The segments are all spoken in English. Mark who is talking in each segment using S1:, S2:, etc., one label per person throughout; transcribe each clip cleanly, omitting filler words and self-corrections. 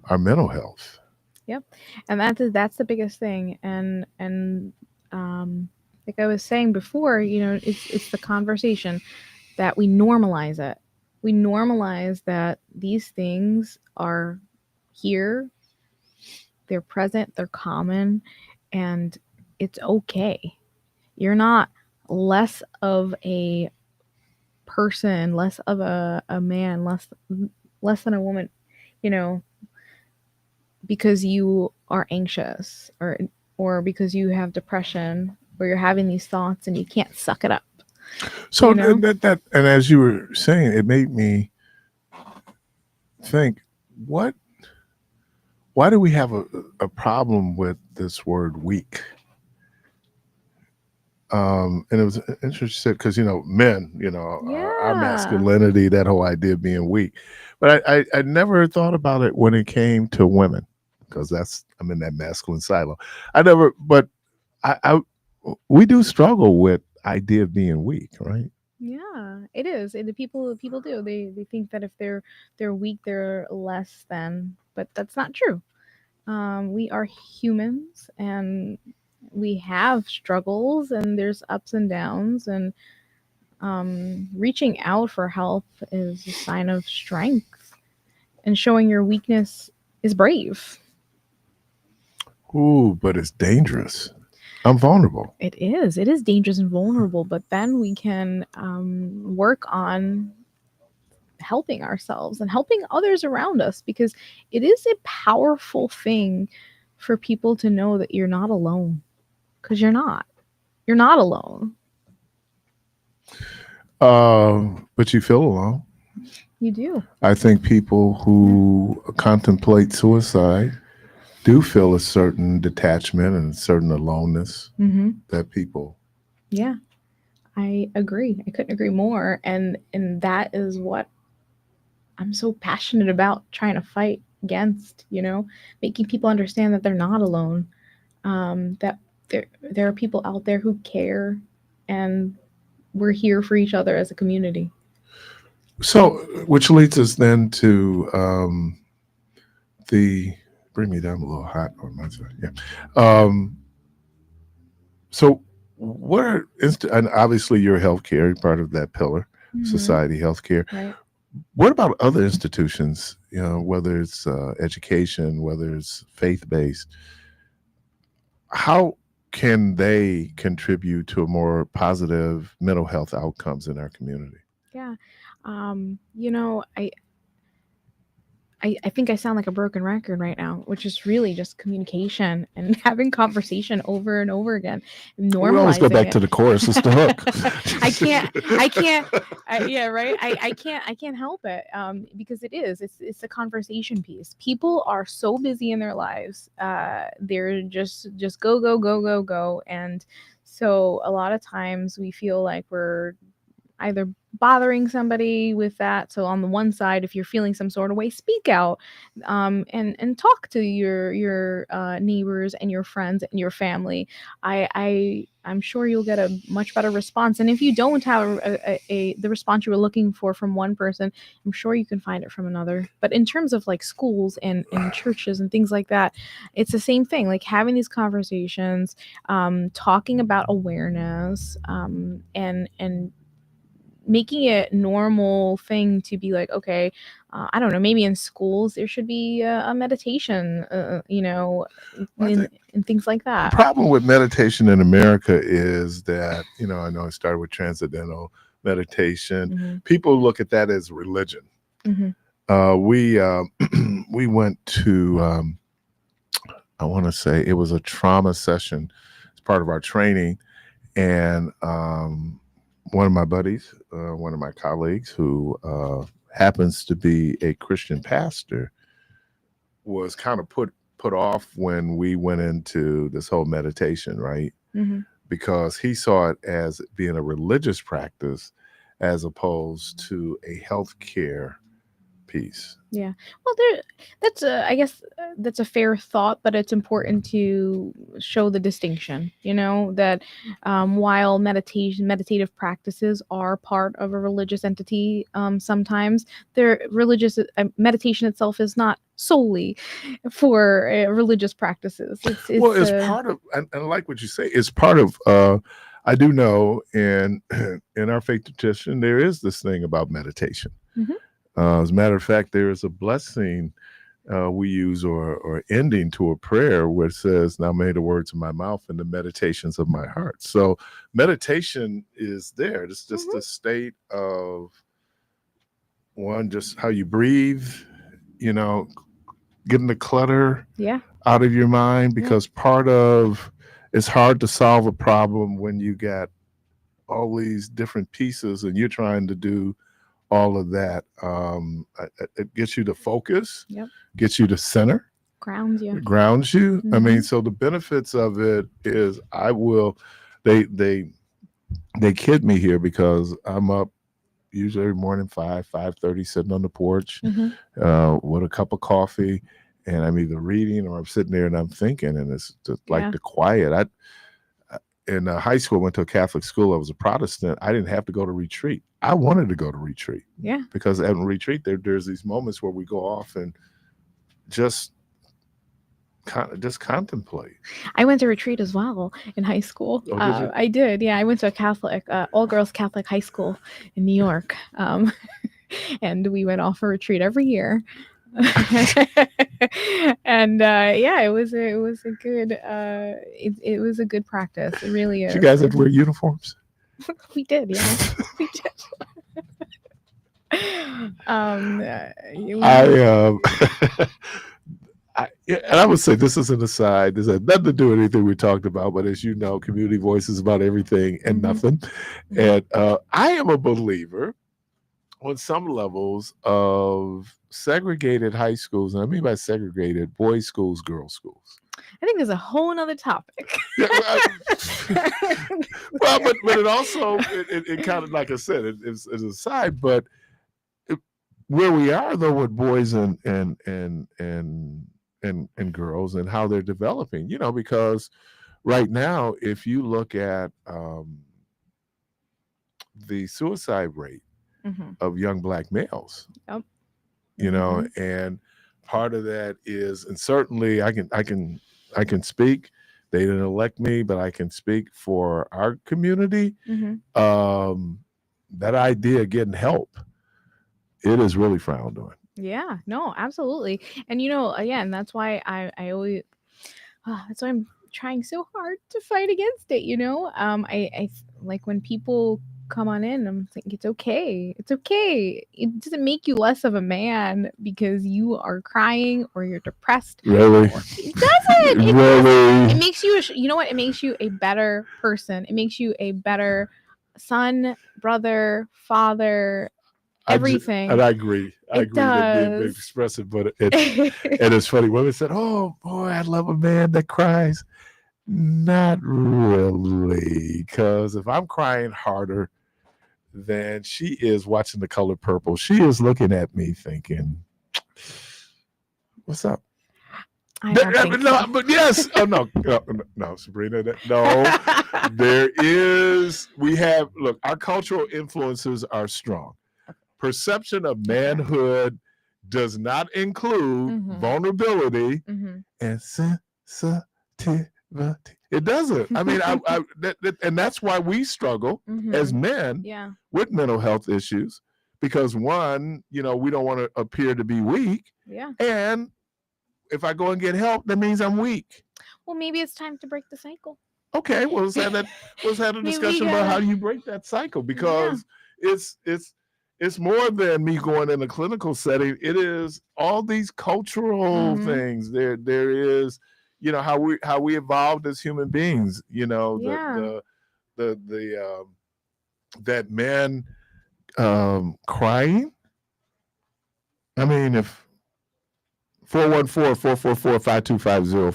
S1: our mental health.
S2: Yep. And that's the biggest thing. And like I was saying before, it's the conversation that we normalize it. We normalize that these things are here, they're present, they're common, and it's okay. You're not less of a person, less of a man, less than a woman, you know, because you are anxious or because you have depression or you're having these thoughts and you can't suck it up,
S1: So
S2: you know?
S1: and as you were saying, it made me think, what why do we have a problem with this word weak? And it was interesting because men, our
S2: Yeah.
S1: masculinity, that whole idea of being weak. But I never thought about it when it came to women, because I'm in that masculine silo. I never, but I we do struggle with idea of being weak, right?
S2: Yeah, it is. And the people do. They think that if they're weak, they're less than, but that's not true. We are humans and we have struggles and there's ups and downs, and reaching out for help is a sign of strength, and showing your weakness is brave.
S1: Ooh, but it's dangerous. I'm vulnerable.
S2: It is. It is dangerous and vulnerable, but then we can work on helping ourselves and helping others around us, because it is a powerful thing for people to know that you're not alone, because you're not. You're not alone.
S1: But you feel alone.
S2: You do.
S1: I think people
S2: Yeah.
S1: who contemplate suicide do feel a certain detachment and a certain aloneness
S2: Mm-hmm.
S1: that people.
S2: Yeah, I agree. I couldn't agree more. And that is what I'm so passionate about trying to fight against. Making people understand that they're not alone. That there are people out there who care, and we're here for each other as a community.
S1: So, which leads us then to the bring me down a little hot on my side. Yeah. So, what are and obviously you're healthcare, you're part of that pillar,
S2: Mm-hmm.
S1: society healthcare.
S2: Right.
S1: What about other institutions? Whether it's education, whether it's faith based, how can they contribute to a more positive mental health outcomes in our community?
S2: Yeah. I think I sound like a broken record right now, which is really just communication and having conversation over and over again,
S1: We always go
S2: normalizing
S1: back
S2: it.
S1: to the chorus. It's the hook.
S2: I can't, I can't, yeah, right. I can't help it. Because it's a conversation piece. People are so busy in their lives. They're just go, go, go, go, go. And so a lot of times we feel like we're either bothering somebody with that. So on the one side, if you're feeling some sort of way, speak out, and talk to your neighbors and your friends and your family. I'm sure you'll get a much better response. And if you don't have the response you were looking for from one person, I'm sure you can find it from another. But in terms of like schools and churches and things like that, it's the same thing. Like having these conversations, talking about awareness, and making it normal thing to be like, okay, I don't know, maybe in schools there should be a meditation,
S1: I think
S2: and things like
S1: the
S2: that.
S1: problem with meditation in America is that, I know it started with transcendental meditation.
S2: Hmm.
S1: People look at that as religion.
S2: Hmm.
S1: We we went to I want to say it was a trauma session as part of our training, and one of my buddies, one of my colleagues, who happens to be a Christian pastor, was kind of put off when we went into this whole meditation, right?
S2: Hmm.
S1: Because he saw it as being a religious practice as opposed to a healthcare piece.
S2: Yeah. Well, that's I guess that's a fair thought, but it's important to show the distinction, that while meditative practices are part of a religious entity, sometimes meditation itself is not solely for religious practices.
S1: Well,
S2: It's
S1: it's part of, and I like what you say, it's part of, I do know in our faith tradition, there is this thing about meditation.
S2: Mhm.
S1: As a matter of fact, there is a blessing we use or ending to a prayer where it says, "Now may the words of my mouth and the meditations of my heart." So meditation is there. It's just a state of one, just how you breathe, getting the clutter
S2: Yeah.
S1: out of your mind, because part of it's hard to solve a problem when you got all these different pieces and you're trying to do all of that. It gets you to focus, gets you to center,
S2: Grounds you.
S1: grounds you. I mean, so the benefits of it is they kid me here because I'm up usually every morning 5:30 sitting on the porch with a cup of coffee, and I'm either reading or I'm sitting there and I'm thinking, and it's just like the quiet. In high school, I went to a Catholic school. I was a Protestant. I didn't have to go to retreat. I wanted to go to retreat.
S2: Yeah.
S1: Because at retreat, there's these moments where we go off and just contemplate.
S2: I went to retreat as well in high school.
S1: Oh, did you?
S2: I did. Yeah, I went to a Catholic, all-girls Catholic high school in New York, and we went off a retreat every year. And it was a good it was a good practice. It really is.
S1: Did you guys have to wear uniforms?
S2: We did, yeah. We did.
S1: And I would say this is an aside. This has nothing to do with anything we talked about, but as you know, community voices about everything and nothing. And I am a believer on some levels of segregated high schools, and I mean by segregated, boys' schools, girls' schools.
S2: I think there's a whole nother topic.
S1: Well, but it also it kind of, like I said, it's a side, but where we are though with boys and girls and how they're developing, because right now, if you look at the suicide rate of young Black males, and part of that is, and certainly I can speak. They didn't elect me, but I can speak for our community. That idea of getting help, it is really frowned on.
S2: Yeah, no, absolutely. And again, that's why I always that's why I'm trying so hard to fight against it. I like when people come on in, I'm thinking it's okay. It's okay. It doesn't make you less of a man because you are crying or you're depressed.
S1: Really?
S2: It doesn't. It
S1: really?
S2: It makes you, what? It makes you a better person. It makes you a better son, brother, father, everything.
S1: And I agree. I agree that being expressive, but and it's funny. Women said, "Oh boy, I love a man that cries." Not really, because if I'm crying harder than she is watching The Color Purple, she is looking at me thinking, "What's up?" But yes. Oh no, Sabrina. No, there is. Look, our cultural influences are strong. Perception of manhood does not include vulnerability and sensitivity. It doesn't. I mean, and that's why we struggle as men with mental health issues, because one, we don't want to appear to be weak.
S2: Yeah.
S1: And if I go and get help, that means I'm weak.
S2: Well, maybe it's time to break the cycle.
S1: Okay, well, let's have a discussion about how do you break that cycle, because it's more than me going in a clinical setting. It is all these cultural things. There is, how we evolved as human beings. That man crying. I mean, if 414-444-5250,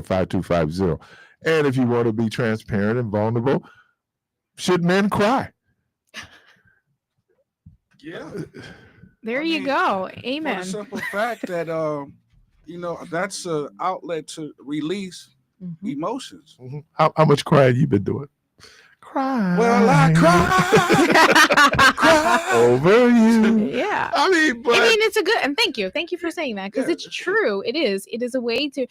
S1: 414-444-5250. And if you want to be transparent and vulnerable, should men cry? Yeah.
S2: There you go.
S3: For
S2: Amen.
S3: the simple fact that that's an outlet to release
S2: Mhm.
S3: emotions.
S1: Mhm. How much crying you been doing? Cry.
S3: Well, I cry
S1: over you.
S2: Yeah.
S1: I mean, but
S2: I mean, it's a good, and thank you for saying that, because
S3: Yeah,
S2: it's true. It is a way to,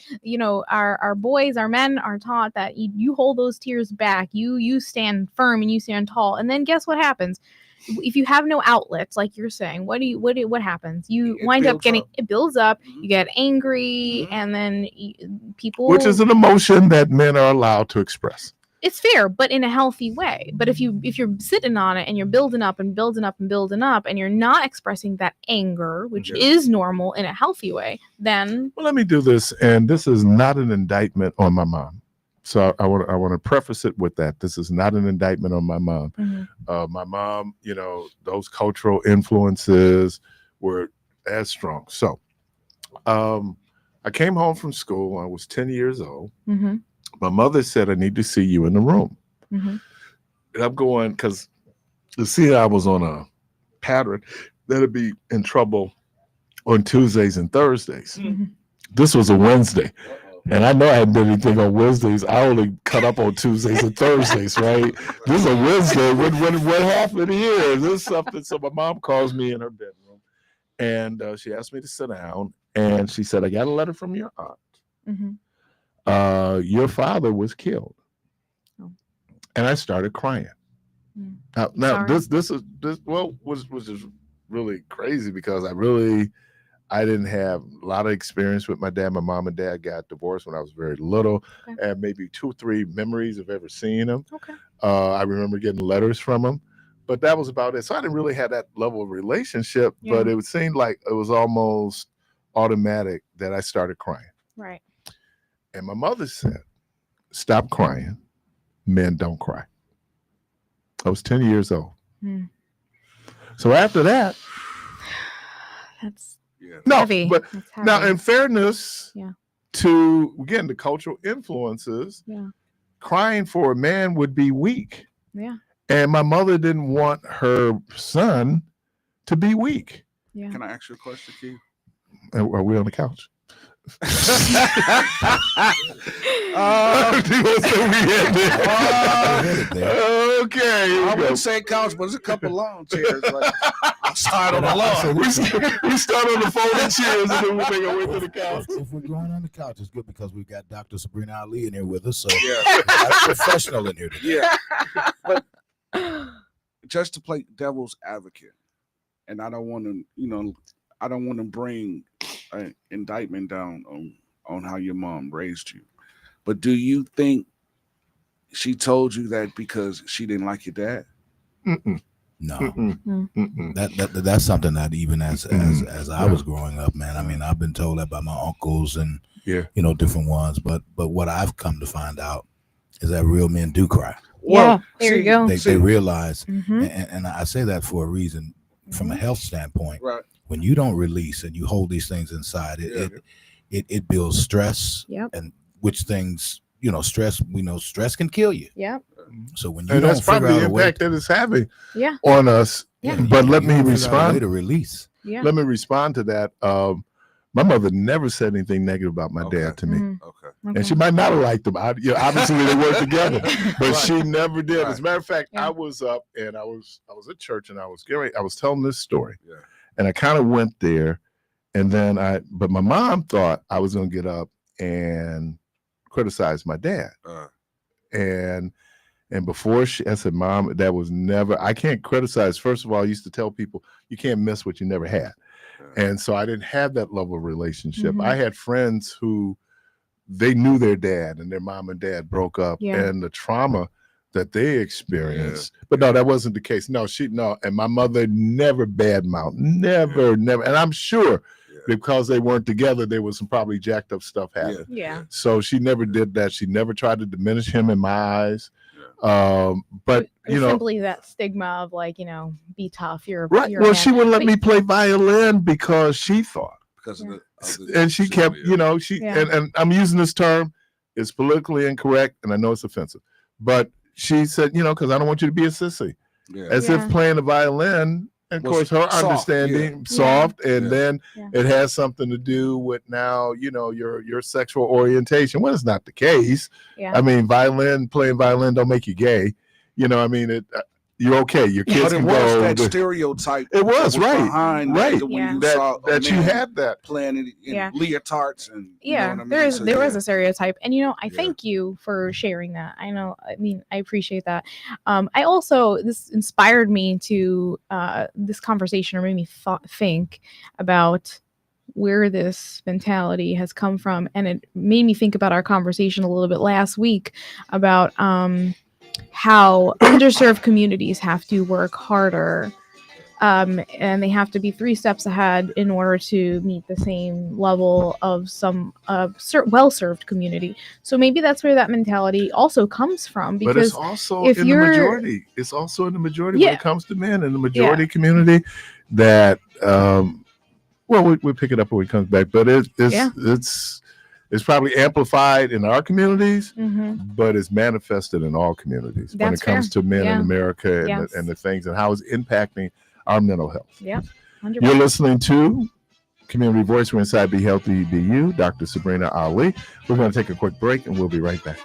S2: our boys, our men are taught that you hold those tears back, you stand firm and you stand tall, and then guess what happens? If you have no outlets, like you're saying, what happens? You
S3: It
S2: wind up
S3: builds
S2: getting
S3: up.
S2: it builds up.
S3: Mhm.
S2: You get angry,
S3: Mhm.
S2: and then people.
S1: which is an emotion that men are allowed to express.
S2: It's fair, but in a healthy way. But if you're sitting on it and you're building up and building up and building up, and you're not expressing that anger, which
S3: Yeah.
S2: is normal, in a healthy way, then
S1: Well, let me do this, and this is not an indictment on my mom. So I want to preface it with that. This is not an indictment on my mom. My mom, those cultural influences were as strong. So I came home from school. I was 10 years old.
S2: mm-hmm.
S1: My mother said, I need to see you in the room.
S2: Mm-hmm.
S1: And I'm going, because you see, I was on a pattern that'd be in trouble on Tuesdays and Thursdays.
S2: Mm-hmm.
S1: This was a Wednesday.
S3: Uh-oh.
S1: And I know I hadn't done anything on Wednesdays. I only cut up on Tuesdays and Thursdays, right? This is a Wednesday. What happened here? This is something. So my mom calls me in her bedroom, and she asked me to sit down. And she said, I got a letter from your aunt.
S2: Mm-hmm.
S1: Your father was killed.
S2: Oh.
S1: And I started crying.
S2: Mm.
S1: Now
S2: Sorry.
S1: this was just really crazy, because I didn't have a lot of experience with my dad. My mom and dad got divorced when I was very little.
S2: Okay.
S1: I had maybe 2 or 3 memories of ever seeing him.
S2: Okay.
S1: I remember getting letters from him, but that was about it. So I didn't really have that level of relationship,
S2: Yeah.
S1: but it seemed like it was almost automatic that I started crying.
S2: Right.
S1: And my mother said, stop crying. Men don't cry. I was 10 years old.
S2: Hmm.
S1: So after that,
S2: That's
S1: no,
S2: heavy.
S1: but
S2: That's
S1: now
S2: heavy.
S1: in fairness
S2: Yeah.
S1: to, again, the cultural influences,
S2: Yeah.
S1: crying for a man would be weak.
S2: Yeah.
S1: And my mother didn't want her son to be weak.
S2: Yeah.
S3: Can I ask you a question, Keith?
S1: Are we on the couch?
S3: Uh,
S1: Do you want to say we had there? Okay, here
S3: I
S1: we go.
S3: wouldn't say couch, but it's a couple long chairs. Like, I'll start on the lawn.
S1: We start on the folding chairs, and then we make our way to the couch.
S4: If we're going on the couch, it's good because we've got Dr. Sabrina Ali in here with us. So
S3: Yeah,
S4: we got a professional in here today.
S3: yeah. But just to play devil's advocate, and I don't want to bring an indictment down on how your mom raised you. But do you think she told you that because she didn't like your dad?
S1: Mm-mm.
S4: No,
S1: Mm-mm.
S4: that's something that even as I was growing up, man. I mean, I've been told that by my uncles and
S1: Yeah.
S4: different ones. But what I've come to find out is that real men do cry.
S2: Yeah. There you go.
S4: They realize,
S2: Mm-hmm.
S4: and I say that for a reason. From a health standpoint,
S3: Right.
S4: when you don't release and you hold these things inside, it builds stress.
S2: Yep.
S4: And which things, stress, we know stress can kill you.
S2: Yep.
S4: So when you
S1: And
S4: don't
S1: that's probably
S4: figure
S1: the
S4: out a way
S1: impact that it's having
S2: Yeah.
S1: on us.
S2: Yeah.
S1: But let
S4: you
S1: me
S4: don't figure out a way
S1: respond.
S4: to release.
S2: Yeah.
S1: Let me respond to that. My mother never said anything negative about my
S3: Okay.
S1: dad to me.
S2: Mhm.
S3: Okay.
S1: And she might not have liked him. Obviously they worked together, but
S3: Right.
S1: she never did.
S3: Right.
S1: As a matter of fact,
S2: Yeah.
S1: I was up and I was at church and I was telling this story.
S3: Yeah.
S1: And I kind of went there, and then but my mom thought I was going to get up and criticize my dad. And before I said, Mom, that was never, I can't criticize. First of all, I used to tell people, you can't miss what you never had. And so I didn't have that level of relationship.
S2: Mhm.
S1: I had friends who they knew their dad and their mom and dad broke up,
S2: Yeah.
S1: and the trauma that they experienced. But no, that wasn't the case. No, and my mother never badmouthed, never. And I'm sure because they weren't together, there was some probably jacked up stuff happening.
S2: Yeah.
S1: So she never did that. She never tried to diminish him in my eyes. But
S2: It's simply that stigma of be tough. You're
S1: right.
S2: You're a
S1: Well,
S2: man.
S1: she wouldn't let
S2: But-
S1: me play violin because she thought,
S3: Because
S2: Yeah.
S3: of the
S1: and she kept,
S2: Yeah.
S1: and I'm using this term, it's politically incorrect, and I know it's offensive, but she said, because I don't want you to be a sissy,
S3: Yeah.
S1: as
S2: Yeah.
S1: if playing the violin And of
S3: was
S1: course, her
S3: soft,
S1: understanding
S2: yeah.
S1: soft, and
S3: Yeah.
S1: then
S2: Yeah.
S1: it has something to do with now, your sexual orientation. Well, it's not the case.
S2: Yeah.
S1: I mean, playing violin don't make you gay. I mean, you're okay. Your kids
S3: But it
S1: can
S3: was
S1: go.
S3: that stereotype.
S1: It was,
S3: that
S1: right,
S3: behind
S1: right.
S3: that when
S2: Yeah.
S3: you saw a
S1: that you
S3: man
S1: had that.
S3: playing in
S2: Yeah.
S3: leotards and you know
S2: Yeah,
S3: what I mean?
S2: there is
S3: So,
S2: there was
S3: yeah.
S2: a stereotype, and I
S3: Yeah.
S2: thank you for sharing that. I mean, I appreciate that. I also, this inspired me to this conversation, or made me think about where this mentality has come from, and it made me think about our conversation a little bit last week about how underserved communities have to work harder, and they have to be 3 steps ahead in order to meet the same level of some well-served community. So maybe that's where that mentality also comes from,
S1: But it's
S2: because
S1: also
S2: if
S1: in the
S2: you're-
S1: majority. It's also in the majority when
S2: Yeah.
S1: it comes to men in the majority community that well, we pick it up when we come back, but it's probably amplified in our communities,
S2: Mhm.
S1: but it's manifested in all communities when
S2: That's
S1: it comes to men
S2: Yeah.
S1: in America and,
S2: Yes.
S1: and the things and how it's impacting our mental health.
S2: Yep. 100%.
S1: You're listening to Community Voice. We're inside Be Healthy, Be You, Dr. Sabrina Ali. We're going to take a quick break and we'll be right back.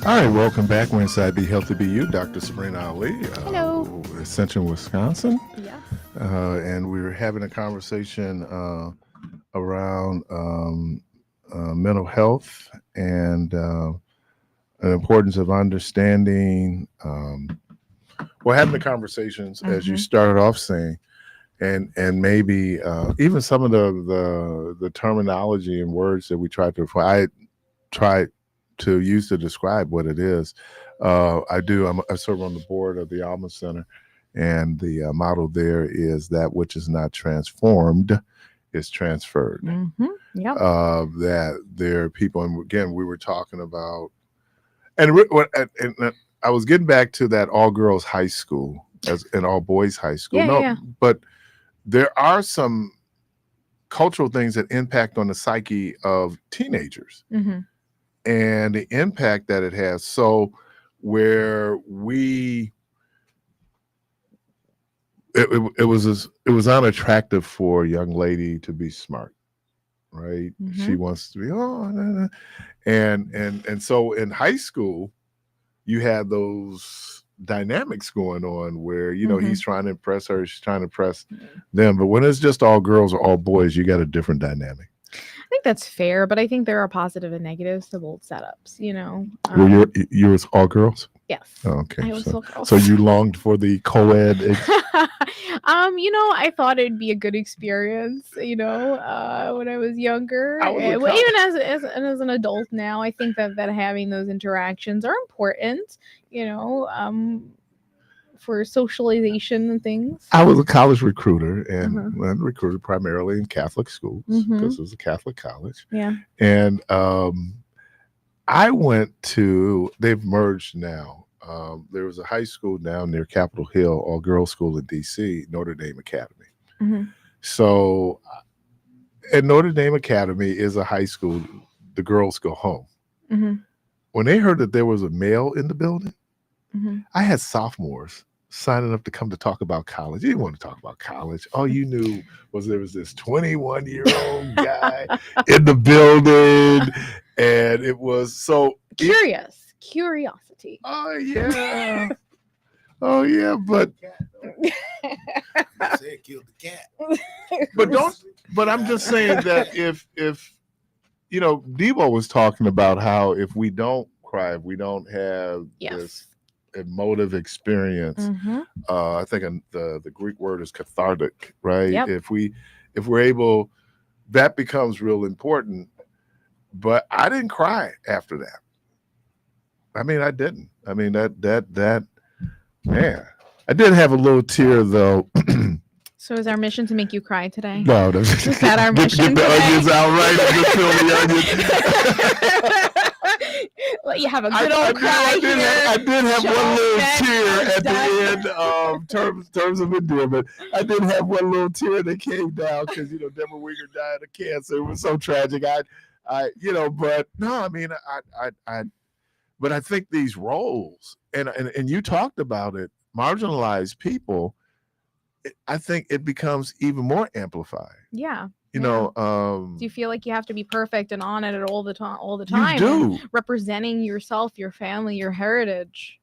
S1: All right, welcome back. We're inside Be Healthy Be You. Dr. Sabrina Ali.
S2: Hello.
S1: Ascension, Wisconsin.
S2: Yeah.
S1: And we were having a conversation around mental health and the importance of understanding. Well, having the conversations as you started off saying, and maybe even some of the terminology and words that we tried to. I tried to use to describe what it is. I serve on the board of the Alma Center, and the motto there is that which is not transformed is transferred.
S2: Yep.
S1: That there are people, and again, we were talking about, and I was getting back to that all girls high school as an all boys high school. But there are some cultural things that impact on the psyche of teenagers. And the impact that it has. So where it was unattractive for a young lady to be smart, right? She wants to be and so in high school you had those dynamics going on where he's trying to impress her, she's trying to impress them, but when it's just all girls or all boys, you got a different dynamic.
S2: I think that's fair, but I think there are positive and negatives to both setups,
S1: Were yours all girls?
S2: Yes.
S1: Oh, okay.
S2: I was all girls.
S1: So you longed for the co-ed
S2: I thought it'd be a good experience, when I was younger. Even as an adult now, I think that having those interactions are important, for socialization and things.
S1: I was a college recruiter and I recruited primarily in Catholic schools because it was a Catholic college.
S2: Yeah.
S1: And I went to, they've merged now. There was a high school down near Capitol Hill, all girls school in DC, Notre Dame Academy. So, and Notre Dame Academy is a high school, the girls go home. When they heard that there was a male in the building, I had sophomores signing up to come to talk about college. You didn't want to talk about college. All you knew was there was this 21-year-old guy in the building, and it was so curiosity. Oh yeah. Oh yeah, but
S4: said kill the cat.
S1: But I'm just saying that if Debo was talking about how if we don't cry, if we don't have this emotive experience, I think the Greek word is cathartic, right?
S2: Yep.
S1: If we're able, that becomes real important. But I didn't cry after that. I mean, I didn't. I mean, that man, I did have a little tear though.
S2: So is our mission to make you cry today?
S1: No,
S2: is that our mission?
S1: Get the onions out, right? Just peel the onions.
S2: Let you have a good old cry here.
S1: I did have one little tear at the end, terms of endearment. I did have one little tear that came down because Deborah Winger died of cancer. It was so tragic. But no, I mean, but I think these roles, and you talked about it, marginalized people, I think it becomes even more amplified.
S2: Yeah.
S1: Do
S2: you feel like you have to be perfect and on it all the time?
S1: You do.
S2: Representing yourself, your family, your heritage.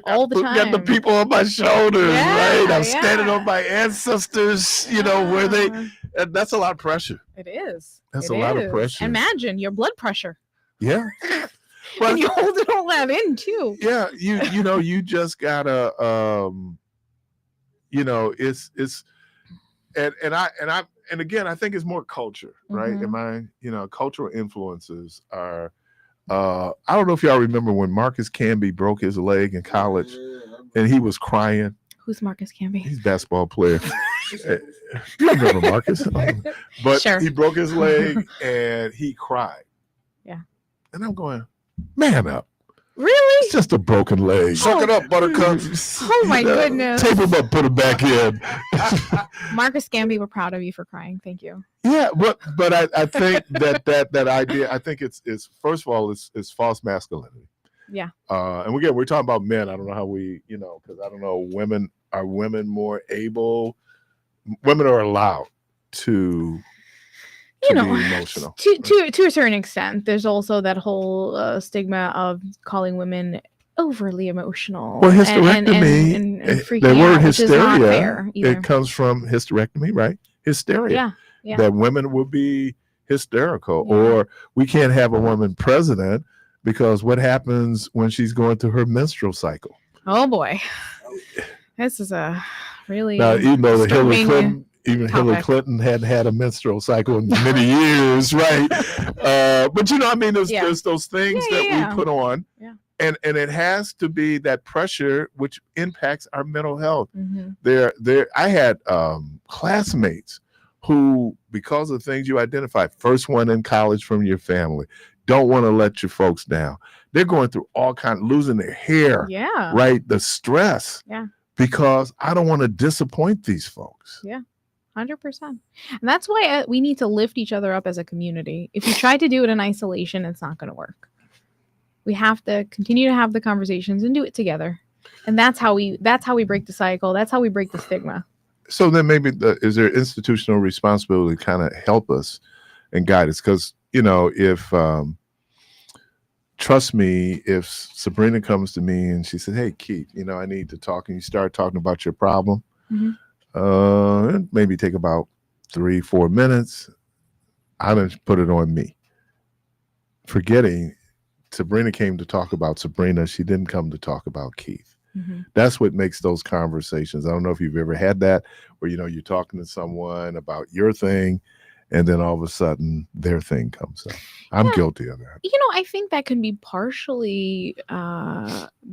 S1: All the time. Got the people on my shoulders, right? I'm standing on my ancestors, where they, and that's a lot of pressure.
S2: It is.
S1: That's a lot of pressure.
S2: Imagine your blood pressure.
S1: Yeah.
S2: And you holding all that in too.
S1: Yeah. You just gotta, it's, and again, I think it's more culture, right? Cultural influences are, I don't know if y'all remember when Marcus Camby broke his leg in college and he was crying.
S2: Who's Marcus Camby?
S1: He's a basketball player. You remember Marcus? But
S2: sure.
S1: He broke his leg and he cried.
S2: Yeah.
S1: And I'm going, man up.
S2: Really?
S1: It's just a broken leg.
S3: Suck it up, buttercup.
S2: Oh my goodness.
S1: Tape him up, put him back in.
S2: Marcus Gamby, we're proud of you for crying. Thank you.
S1: Yeah, but I think that idea, I think it's first of all, it's false masculinity.
S2: Yeah.
S1: And again, we're talking about men. I don't know how we, because I don't know, women are more able, women are allowed to to
S2: you
S1: be
S2: know,
S1: emotional.
S2: to a certain extent, there's also that whole stigma of calling women overly emotional.
S1: Well, hysterectomy,
S2: and
S1: the
S2: freaking
S1: word
S2: out, which is not
S1: hysteria,
S2: fair either.
S1: it comes from hysterectomy, right? Hysteria.
S2: Yeah, yeah.
S1: That women will be hysterical,
S2: Yeah.
S1: or we can't have a woman president because what happens when she's going through her menstrual cycle?
S2: Oh boy, this is a really
S1: Now, even though
S2: disturbing
S1: Hillary
S2: topic.
S1: Clinton hadn't had a menstrual cycle in many years, right? But you know, I mean, there's those things that we put on, and it has to be that pressure which impacts our mental health.
S2: Mm-hmm.
S1: I had classmates who, because of things you identify, first one in college from your family, don't want to let your folks down. They're going through all kinds, losing their hair, right? The stress, because I don't want to disappoint these folks.
S2: 100%. And that's why we need to lift each other up as a community. If you try to do it in isolation, it's not going to work. We have to continue to have the conversations and do it together. And that's how we break the cycle. That's how we break the stigma.
S1: So then maybe is there institutional responsibility to kind of help us and guide us? Because, you know, if trust me, if Sabrina comes to me and she said, hey, Keith, you know, I need to talk, and you start talking about your problem, it maybe take about 3-4 minutes. I didn't put it on me. Forgetting Sabrina came to talk about Sabrina. She didn't come to talk about Keith. That's what makes those conversations. I don't know if you've ever had that where, you know, you're talking to someone about your thing and then all of a sudden their thing comes up. I'm guilty of that.
S2: You know, I think that can be partially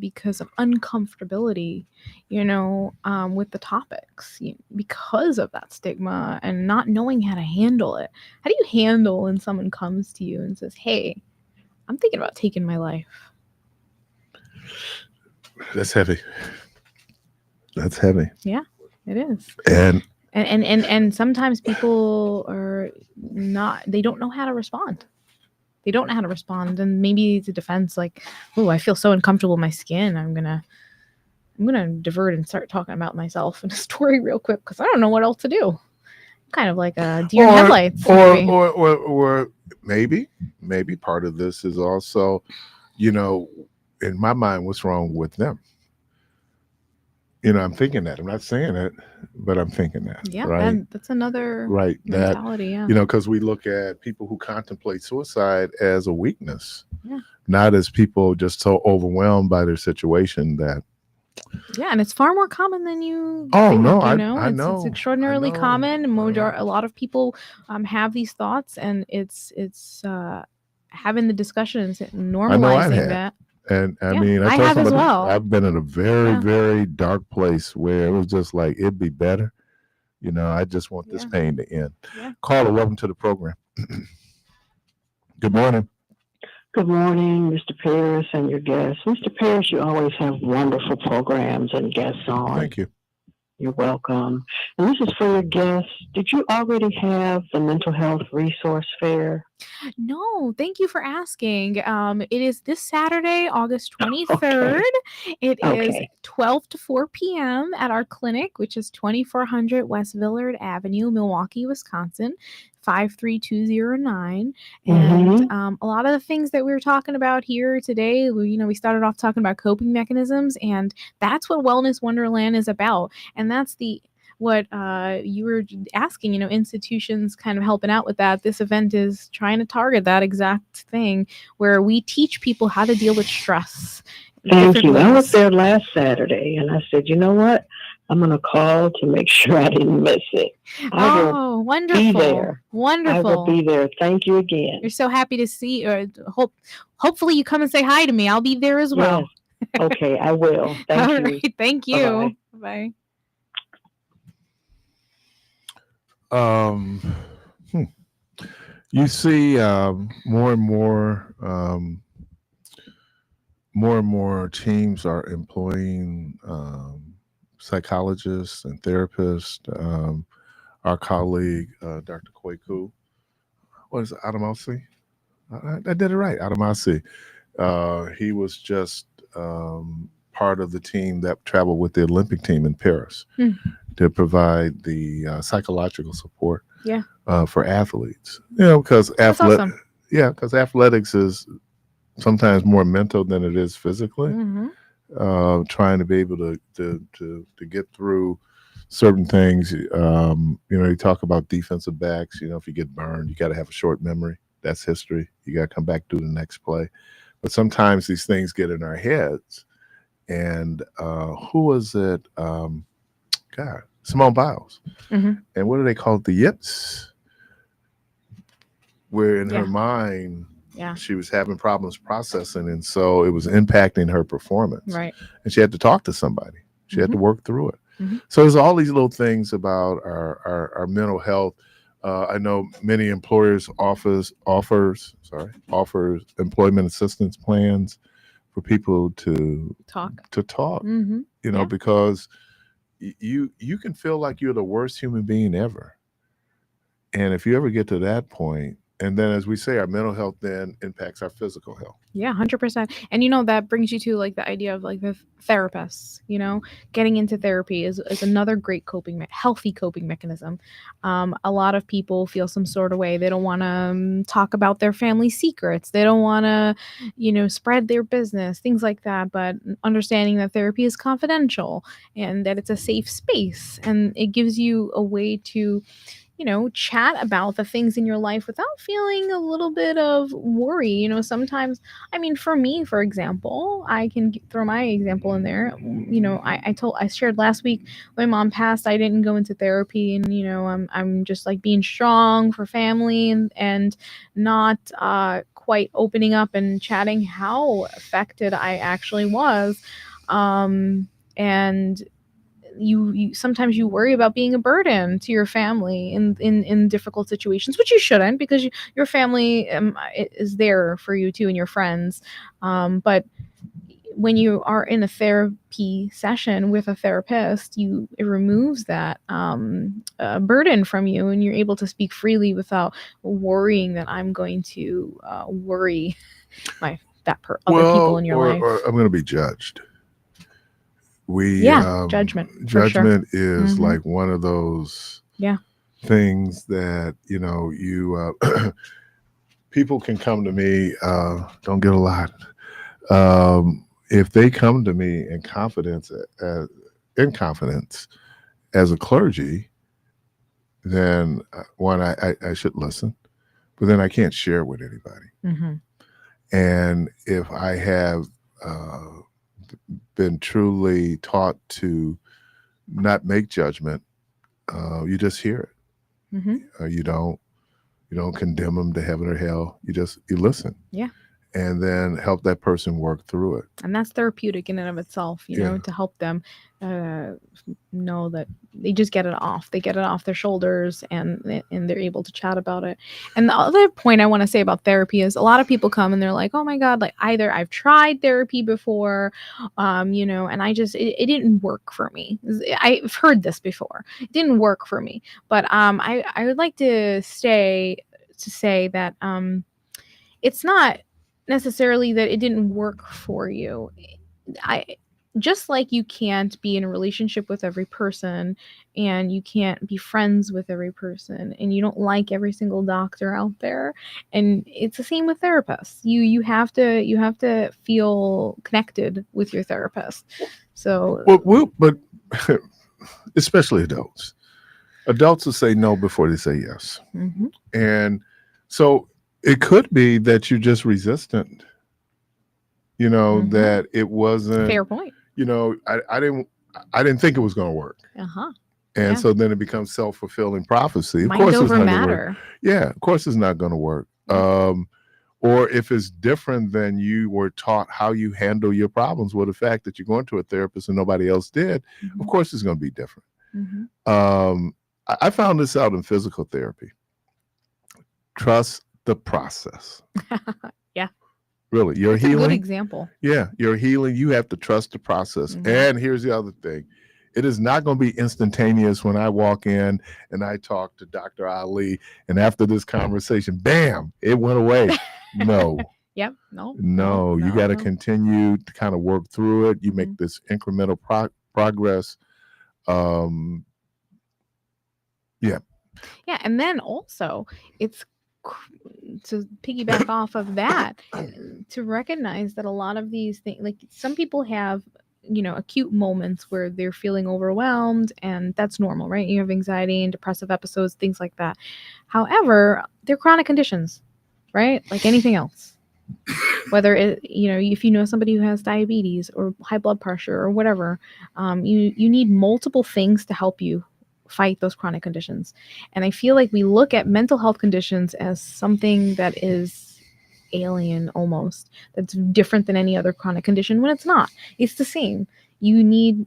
S2: because of uncomfortability, you know, with the topics, because of that stigma and not knowing how to handle it. How do you handle when someone comes to you and says, hey, I'm thinking about taking my life?
S1: That's heavy. That's heavy.
S2: Yeah, it is.
S1: And
S2: sometimes people are not, they don't know how to respond. They don't know how to respond. And maybe it's a defense like, oh, I feel so uncomfortable in my skin. I'm going to divert and start talking about myself in a story real quick because I don't know what else to do. Kind of like a deer in headlights.
S1: Or maybe part of this is also, you know, in my mind, what's wrong with them? You know, I'm thinking that. I'm not saying it, but I'm thinking that.
S2: Yeah,
S1: right?
S2: That's another
S1: That,
S2: mentality.
S1: you know, because we look at people who contemplate suicide as a weakness, not as people just so overwhelmed by their situation that.
S2: Yeah, and it's far more common than you
S1: think,
S2: I know.
S1: It's
S2: extraordinarily common. A lot of people have these thoughts, and it's having the discussions, normalizing that.
S1: And I mean,
S2: I have as well.
S1: I've been in a very, very dark place where it was just like, it'd be better. You know, I just want this pain to end. Caller, welcome to the program. Good morning.
S5: Good morning, Mr. Parris and your guests. Mr. Parris, you always have wonderful programs and guests on.
S1: Thank you.
S5: You're welcome. And this is for your guests. Did you already have the mental health resource fair?
S2: No, thank you for asking. It is this Saturday, August 23rd. It is 12 to 4 p.m. at our clinic, which is 2400 West Villard Avenue, Milwaukee, Wisconsin, 53209. And a lot of the things that we were talking about here today, we started off talking about coping mechanisms, and that's what Wellness Wonderland is about. And that's what you were asking, institutions kind of helping out with that. This event is trying to target that exact thing where we teach people how to deal with stress.
S5: Thank you. I was there last Saturday and I said, you know what? I'm going to call to make sure I didn't miss it.
S2: Wonderful.
S5: Be there.
S2: Wonderful.
S5: I will be there. Thank you again.
S2: You're so happy to see, hopefully you come and say hi to me. I'll be there as well.
S5: Yes. Okay, I will. Thank you.
S2: Right, thank you. Bye.
S1: You see more and more teams are employing psychologists and therapists. Our colleague, Dr. Kweku, what is it, Adamasi? I did it right, Adamasi. He was just part of the team that traveled with the Olympic team in Paris to provide the psychological support
S2: Yeah.
S1: For athletes, because
S2: That's awesome.
S1: because athletics is sometimes more mental than it is physically. Trying to be able to get through certain things. You talk about defensive backs. If you get burned, you got to have a short memory. That's history. You got to come back, do the next play. But sometimes these things get in our heads. And who was it? God, Simone Biles. And what do they call it? The yips. Where in her mind, she was having problems processing, and so it was impacting her performance.
S2: Right. And
S1: she had to talk to somebody. She had to work through it. So there's all these little things about our mental health. I know many employers offers employment assistance plans for people to talk. Because you can feel like you're the worst human being ever, and if you ever get to that point. And then, as we say, our mental health then impacts our physical health.
S2: Yeah, 100%. And, that brings you to like the idea of like the therapists, getting into therapy is another great healthy coping mechanism. A lot of people feel some sort of way. They don't want to talk about their family secrets. They don't want to, spread their business, things like that. But understanding that therapy is confidential and that it's a safe space, and it gives you a way to chat about the things in your life without feeling a little bit of worry. Sometimes, for me, for example, I can throw my example in there. I shared last week, my mom passed. I didn't go into therapy, and I'm just like being strong for family and not quite opening up and chatting how affected I actually was. And you sometimes you worry about being a burden to your family in difficult situations, which you shouldn't, because your family is there for you too, and your friends. But when you are in a therapy session with a therapist, it removes that burden from you, and you're able to speak freely without worrying that I'm going to worry other people in your life.
S1: Or I'm going to be judged.
S2: Judgment
S1: is like one of those things that you people can come to me, don't get a lot, if they come to me in confidence as a clergy, then one, I should listen, but then I can't share with anybody. And if I have been truly taught to not make judgment, you just hear it. You don't condemn them to heaven or hell. You listen. And then help that person work through it.
S2: And that's therapeutic in and of itself, to help them know that they just get it off. They get it off their shoulders, and they're able to chat about it. And the other point I want to say about therapy is a lot of people come and they're like, oh my God, like either I've tried therapy before, and it didn't work for me. I've heard this before. It didn't work for me. But I would like to say that it's not necessarily that it didn't work for you. Just like you can't be in a relationship with every person, and you can't be friends with every person, and you don't like every single doctor out there, and it's the same with therapists. You have to feel connected with your therapist. So
S1: but especially adults will say no before they say yes. And so it could be that you're just resistant, that it wasn't
S2: fair point.
S1: I didn't think it was going to work. And so then it becomes self-fulfilling prophecy. Of course it's not going to work. Yeah, of course it's not going to work. Or if it's different than you were taught how you handle your problems, with the fact that you're going to a therapist and nobody else did, of course it's going to be different. I found this out in physical therapy. Trust the process. Really, you're healing.
S2: A good example.
S1: Yeah, you're healing. You have to trust the process. And here's the other thing. It is not going to be instantaneous when I walk in and I talk to Dr. Ali, and after this conversation, bam, it went away. No.
S2: Yep.
S1: No, you got to continue to kind of work through it. You make this incremental progress.
S2: Yeah, and then also it's to piggyback off of that, to recognize that a lot of these things, like some people have, acute moments where they're feeling overwhelmed, and that's normal, right? You have anxiety and depressive episodes, things like that. However, they're chronic conditions, right? Like anything else. Whether if you know somebody who has diabetes or high blood pressure or whatever, you need multiple things to help you fight those chronic conditions. And I feel like we look at mental health conditions as something that is alien, almost, that's different than any other chronic condition, when it's not. It's the same. You need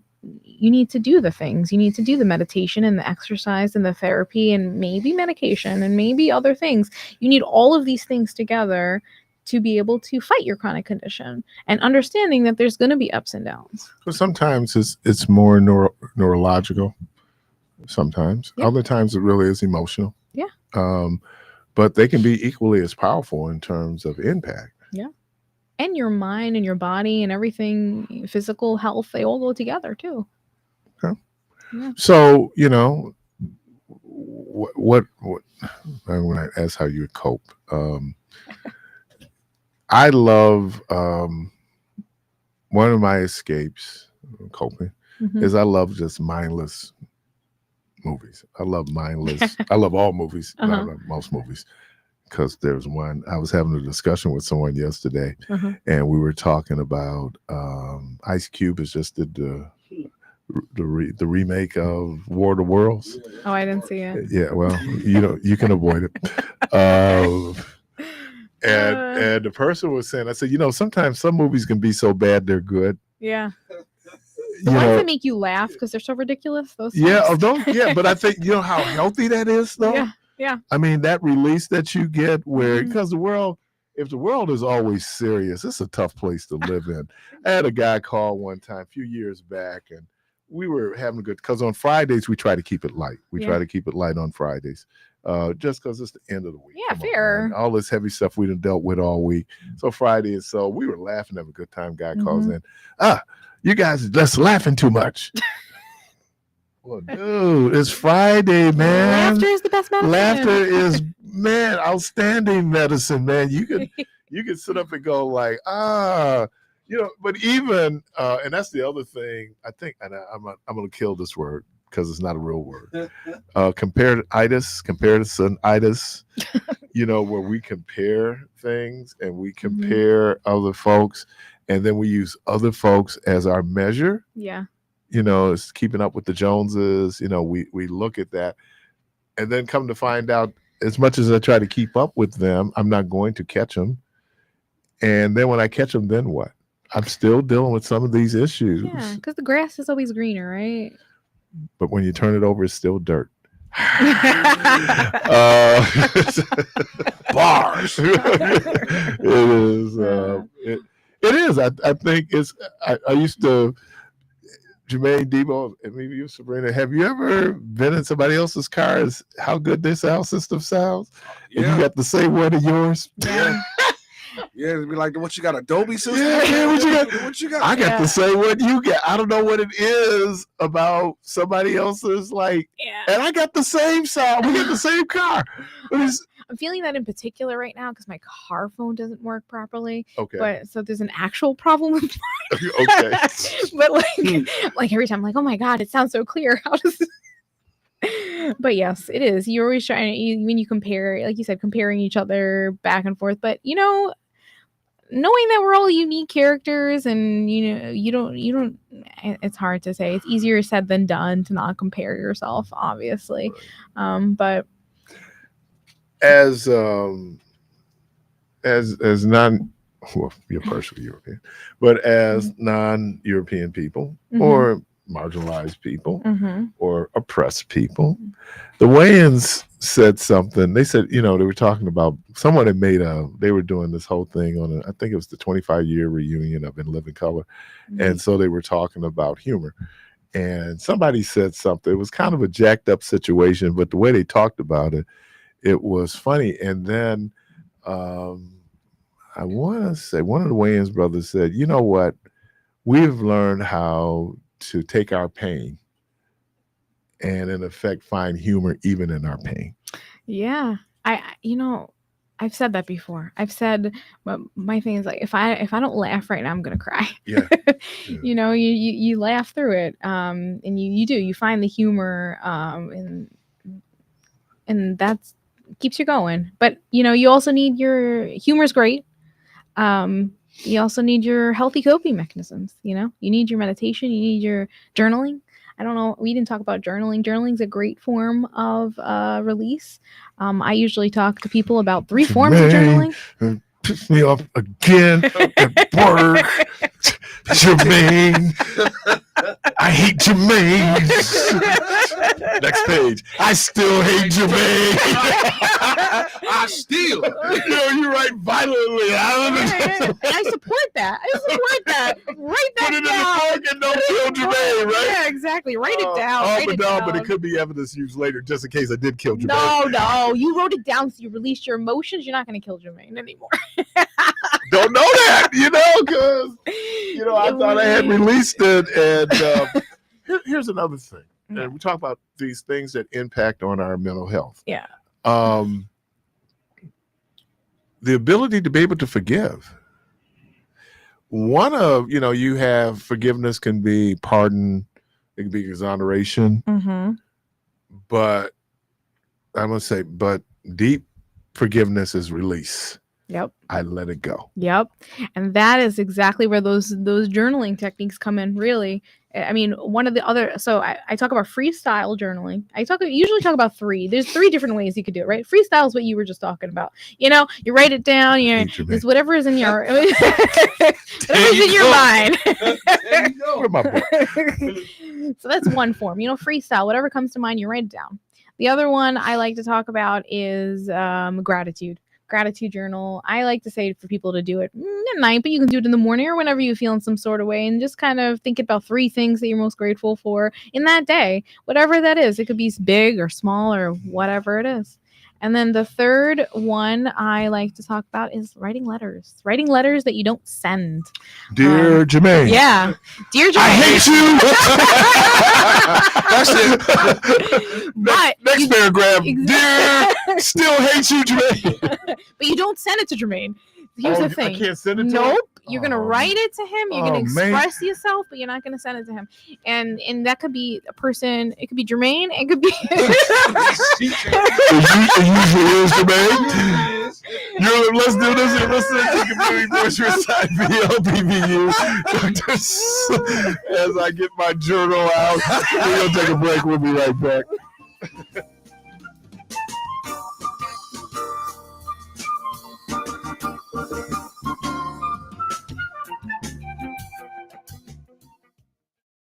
S2: to do the things. You need to do the meditation and the exercise and the therapy and maybe medication and maybe other things. You need all of these things together to be able to fight your chronic condition, and understanding that there's going to be ups and downs.
S1: So sometimes it's more neurological. Sometimes,
S2: Yeah.
S1: other times it really is emotional.
S2: Yeah.
S1: But they can be equally as powerful in terms of impact.
S2: Yeah. And your mind and your body and everything, physical health, they all go together too.
S1: Okay.
S2: Yeah.
S1: So, what when I ask how you would cope, I love one of my escapes, coping,
S2: Mhm.
S1: is I love just mindless movies. I love mindless. I love all movies. But I
S2: Uh-huh.
S1: love most movies, because there's one. I was having a discussion with someone yesterday,
S2: Uh-huh.
S1: and we were talking about Ice Cube has just did the remake of War of the Worlds.
S2: Oh, I didn't see it.
S1: Yeah, well, you can avoid it. And the person was saying, I said, sometimes some movies can be so bad they're good.
S2: Yeah.
S1: You
S2: The ones
S1: know,
S2: that make you laugh because they're so ridiculous. Those.
S1: yeah,
S2: songs.
S1: but I think how healthy that is, though.
S2: Yeah. Yeah.
S1: I mean, that release that you get, where
S2: Mhm.
S1: because if the world is always serious, it's a tough place to live in. I had a guy call one time a few years back, and we were having a good, because on Fridays we try to keep it light. We try to keep it light on Fridays, just because it's the end of the week.
S2: Yeah,
S1: Come on,
S2: fair.
S1: man. All this heavy stuff we done dealt with all week. So Friday, and so we were laughing, having a good time. Guy calls in, you guys are just laughing too much. Well, dude, it's Friday, man.
S2: Laughter is the best medicine.
S1: Laughter is, man, outstanding medicine, man. You could sit up and go like, but even and that's the other thing. I think, and I'm gonna kill this word because it's not a real word. Comparationitis, where we compare things and we compare other folks, and then we use other folks as our measure.
S2: Yeah.
S1: It's keeping up with the Joneses. We look at that, and then come to find out, as much as I try to keep up with them, I'm not going to catch them. And then when I catch them, then what? I'm still dealing with some of these issues.
S2: Yeah, because the grass is always greener, right?
S1: But when you turn it over, it's still dirt. Bars. It is. It is. I think it's. I used to. Jermaine, Debo, and maybe you, Sabrina, have you ever been in somebody else's car? Is how good their sound system sounds? And you got the same one of yours?
S2: Yeah.
S3: Yeah, it'd be like, what you got, Adobe system?
S1: Yeah, what you got?
S3: What you got?
S1: I got the same one you got. I don't know what it is about somebody else's, and I got the same sound. We got the same car.
S2: I'm feeling that in particular right now because my car phone doesn't work properly.
S1: Okay.
S2: But so there's an actual problem with mine.
S1: Okay.
S2: But like every time, I'm like, oh my God, it sounds so clear. How does But yes, it is. You're always trying when you compare, like you said, comparing each other back and forth. But knowing that we're all unique characters, and you don't. It's hard to say. It's easier said than done to not compare yourself, obviously. But
S1: as you're partially European, but as non-European people or marginalized people or oppressed people, the Wayans said something. They said, they were talking about someone had they were doing this whole thing on I think it was the 25-year reunion of In Living Color. And so they were talking about humor. And somebody said something. It was kind of a jacked up situation, but the way they talked about it, it was funny. And then I want to say one of the Wayans brothers said, you know what? We've learned how to take our pain and in effect find humor even in our pain.
S2: Yeah. I've said that before. I've said, but my thing is like, if I don't laugh right now, I'm gonna cry.
S1: Yeah.
S2: You laugh through it, and you find the humor, and that's keeps you going. But you also need your humor's great. You also need your healthy coping mechanisms. You need your meditation. You need your journaling. I don't know. We didn't talk about journaling. Journaling is a great form of release. I usually talk to people about 3 forms of journaling.
S1: Piss me off again at work. Jermaine. I hate Jermaine. Next page. I still hate Jermaine.
S3: I still.
S1: You write violently.
S2: I support that. Write that
S1: Put it
S2: down.
S1: in the book and don't kill Jermaine, right?
S2: Yeah, exactly. Write it down. Write it down.
S1: But it could be evidence used later just in case I did kill Jermaine.
S2: No. You wrote it down, so you released your emotions. You're not going to kill Jermaine anymore.
S1: Don't know that, because I thought I had released it. And here's another thing.
S2: Yeah.
S1: And we talk about these things that impact on our mental health.
S2: Yeah.
S1: The ability to be able to forgive. One of, you have forgiveness can be pardon, it can be exoneration.
S2: Mm-hmm.
S1: But I'm going to say, deep forgiveness is release.
S2: Yep.
S1: I let it go.
S2: Yep. And that is exactly where those journaling techniques come in, really. I mean, one of the other, so I talk about freestyle journaling. Usually talk about 3. There's 3 different ways you could do it, right? Freestyle is what you were just talking about. You write it down, it's whatever is in your, mind.
S1: Where my book?
S2: So that's one form, freestyle, whatever comes to mind, you write it down. The other one I like to talk about is gratitude journal. I like to say for people to do it at night, but you can do it in the morning or whenever you feel in some sort of way, and just kind of think about 3 things that you're most grateful for in that day, whatever that is. It could be big or small or whatever it is. And then the third one I like to talk about is writing letters that you don't send.
S1: Dear Jermaine.
S2: Yeah. Dear Jermaine.
S1: I hate you. That's it.
S2: But
S1: next paragraph. Dear, still hate you, Jermaine.
S2: But you don't send it to Jermaine. Here's the thing.
S1: I can't send it to him?
S2: Nope. You're going to write it to him. You're going to
S1: man.
S2: express yourself, but you're not going to send it to him. And that could be a person. It could be Jermaine. It could be.
S1: It usually is Jermaine. Let's do this. You're listening to Community Voice Recite BLBBU. As I get my journal out, we're going to take a break. We'll be right back.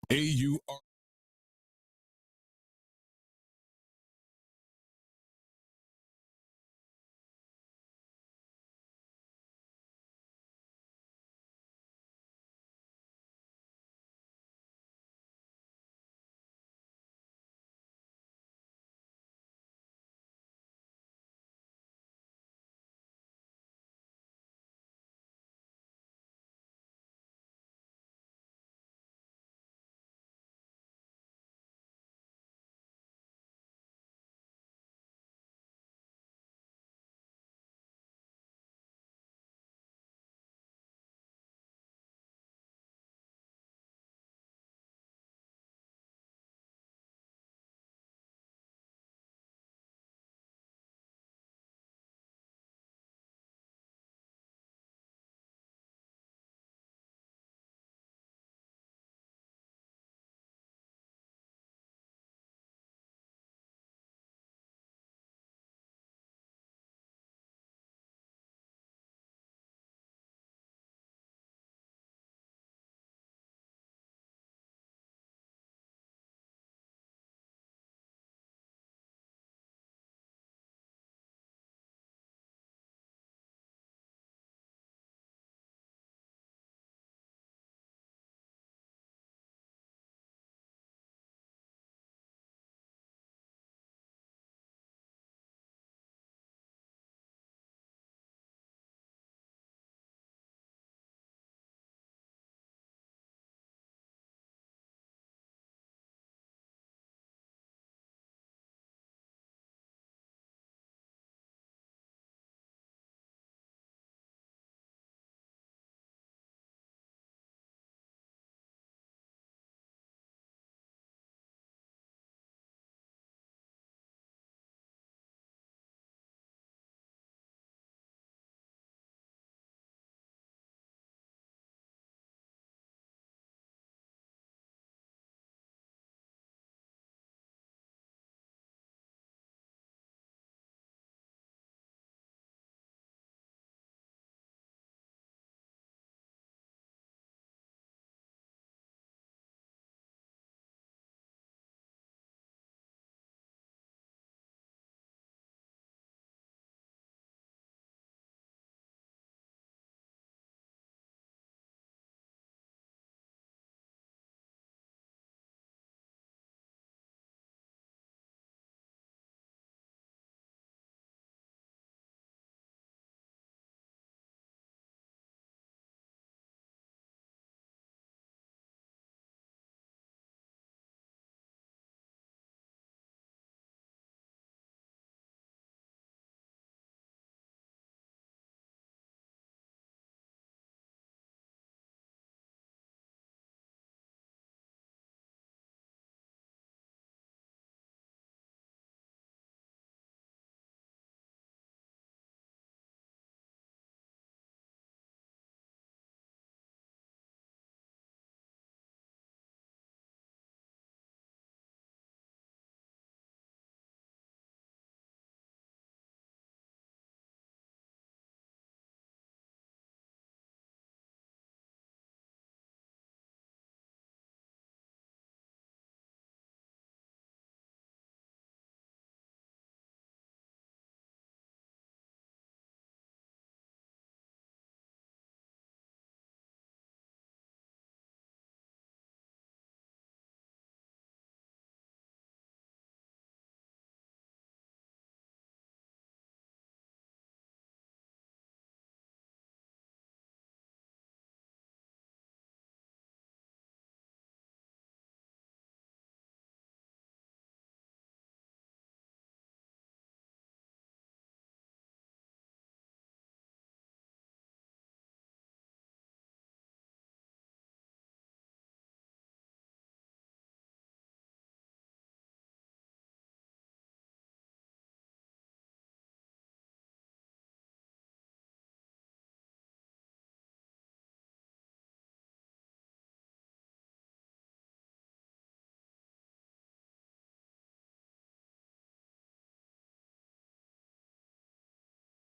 S6: AUR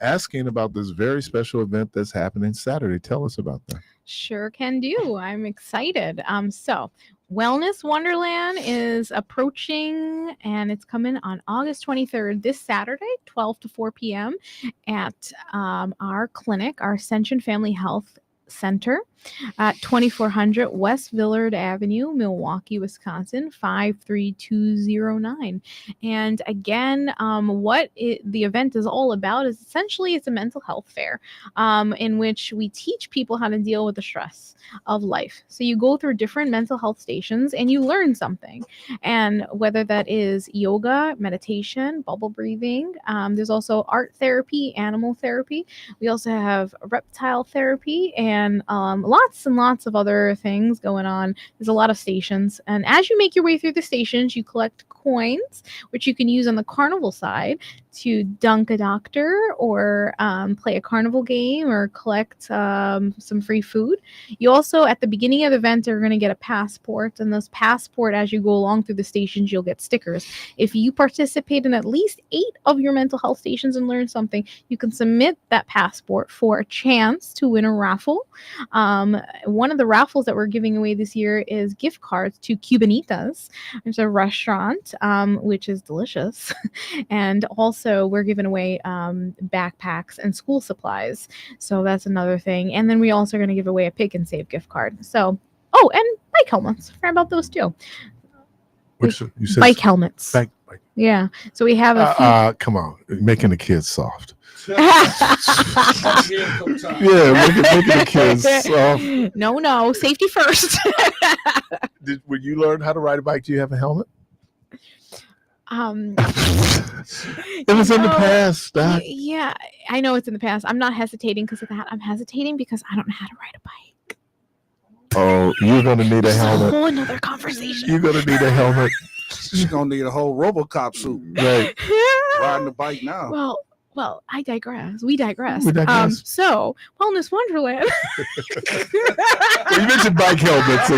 S1: asking about this very special event that's happening Saturday. Tell us about that.
S2: Sure can do. I'm excited. So Wellness Wonderland is approaching and it's coming on August 23rd, this Saturday, 12 to 4 p.m. at our clinic, our Ascension Family Health Center at 2400 West Villard Avenue, Milwaukee, Wisconsin, 53209. And again, the event is all about is essentially it's a mental health fair in which we teach people how to deal with the stress of life. So you go through different mental health stations and you learn something. And whether that is yoga, meditation, bubble breathing, there's also art therapy, animal therapy. We also have reptile therapy and lots and lots of other things going on. There's a lot of stations. And as you make your way through the stations, you collect coins, which you can use on the carnival side to dunk a doctor or play a carnival game or collect some free food. You also, at the beginning of the event, are going to get a passport. And those passport, as you go along through the stations, you'll get stickers. If you participate in at least 8 of your mental health stations and learn something, you can submit that passport for a chance to win a raffle. One of the raffles that we're giving away this year is gift cards to Cubanitas. It's a restaurant, which is delicious. And also we're giving away backpacks and school supplies. So that's another thing. And then we also are going to give away a Pick and Save gift card. So, and bike helmets. Forgot about those too.
S1: Which you said
S2: bike helmets.
S1: Bike.
S2: Yeah. So we have a few.
S1: Come on, making the kids soft.
S3: Yeah,
S1: making the kids soft.
S2: No, safety first.
S1: When you learn how to ride a bike, do you have a helmet? It was in the past, Doc.
S2: Yeah, I know it's in the past. I'm not hesitating because of that. I'm hesitating because I don't know how to ride a bike.
S1: Oh, you're gonna need a helmet.
S2: A whole another conversation.
S1: You're gonna need a helmet.
S3: She's gonna need a whole RoboCop suit.
S1: Right.
S3: Riding the bike now.
S2: Well, I digress. We digress.
S1: We digress.
S2: So, Wellness Wonderland.
S1: You mentioned bike helmets.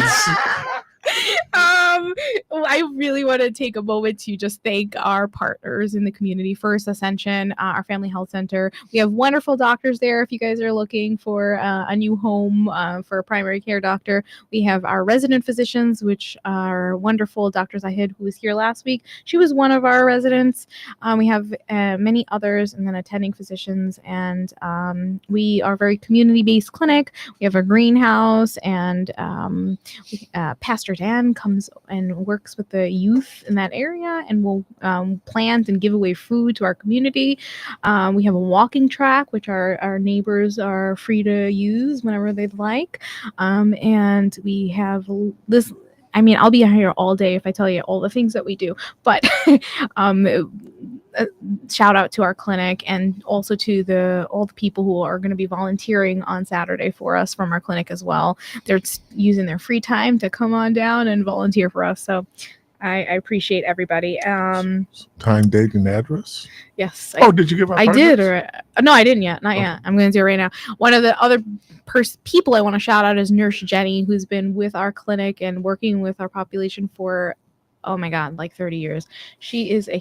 S2: I really want to take a moment to just thank our partners in the community. First, Ascension, our family health center. We have wonderful doctors there. If you guys are looking for a new home for a primary care doctor, we have our resident physicians, which are wonderful. Dr. Zahid, who was here last week, she was one of our residents. We have many others, and then attending physicians. And we are a very community-based clinic. We have a greenhouse, and Pastor Dan comes and works with the youth in that area and will plant and give away food to our community. We have a walking track, which our neighbors are free to use whenever they'd like. And we have this. I mean, I'll be here all day if I tell you all the things that we do, but shout out to our clinic and also to all the people who are going to be volunteering on Saturday for us from our clinic as well. They're using their free time to come on down and volunteer for us. So I appreciate everybody.
S1: Time, date, and address?
S2: Yes.
S1: Did you give our
S2: I
S1: partners?
S2: did. No, I didn't yet. Not yet. I'm going to do it right now. One of the other people I want to shout out is Nurse Jenny, who's been with our clinic and working with our population for, oh my God, like 30 years. She is a